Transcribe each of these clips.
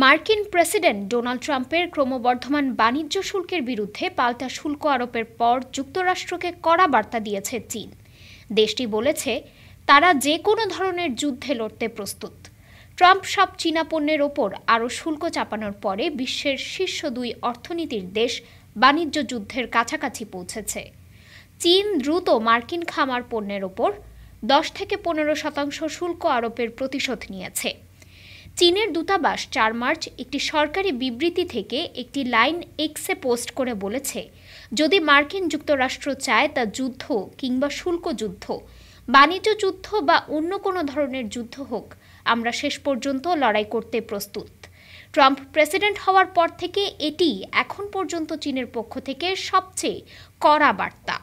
মার্কিন president Donald ট্রাম্পের ক্রমবর্ধমান বাণিজ্য শুল্কের বিরুদ্ধে পাল্টা শুল্ক আরোপের পর যুক্তরাষ্ট্রকে কড়া বার্তা দিয়েছে চীন। দেশটি বলেছে তারা যে কোনো ধরনের যুদ্ধে লড়তে প্রস্তুত। ট্রাম্প সব চীনা পণ্যের ওপর আরও শুল্ক চাপানোর পরে বিশ্বের শীর্ষ দুই অর্থনীতির দেশ বাণিজ্য যুদ্ধের কাছাকাছি পৌঁছেছে। চীন দ্রুত মার্কিন খামার পণ্যের ওপর 10 থেকে 15% শুল্ক আরোপের প্রতিশোধ নিয়েছে। চীনের দূতাবাস 4 মার্চ একটি সরকারি বিবৃতি থেকে একটি লাইন এক্সে পোস্ট করে বলেছে, যদি মার্কিন যুক্তরাষ্ট্র চায় তা যুদ্ধ কিংবা শুল্ক যুদ্ধ, বাণিজ্য যুদ্ধ বা অন্য কোনো ধরনের যুদ্ধ হোক, আমরা শেষ পর্যন্ত লড়াই করতে প্রস্তুত। ট্রাম্প প্রেসিডেন্ট হওয়ার পর থেকে এটি এখন পর্যন্ত চীনের পক্ষ থেকে সবচেয়ে কড়া বার্তা।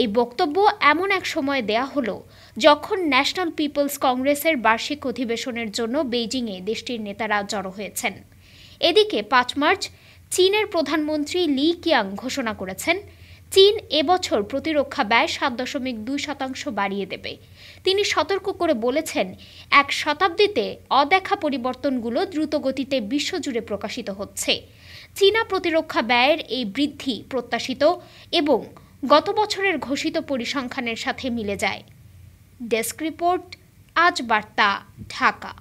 এই বক্তব্য এমন এক সময় দেয়া হলো যখন ন্যাশনাল পিপলস কংগ্রেসের বার্ষিক অধিবেশনের জন্য বেইজিংয়ে দেশটির নেতারা জড়ো হয়েছেন। এদিকে 5 মার্চ চীনের প্রধানমন্ত্রী লি কিয়াং ঘোষণা করেছেন, চীন এবছর প্রতিরক্ষা ব্যয় 7.2% বাড়িয়ে দেবে। তিনি সতর্ক করে বলেছেন, এক শতাব্দীতে অদেখা পরিবর্তনগুলো দ্রুতগতিতে বিশ্বজুড়ে প্রকাশিত হচ্ছে। চীনা প্রতিরক্ষা ব্যয়ের এই বৃদ্ধি প্রত্যাশিত এবং গত বছরের ঘোষিত পরিসংখ্যানের সাথে মিলে যায়। ডেস্ক রিপোর্ট, আজ বার্তা, ঢাকা।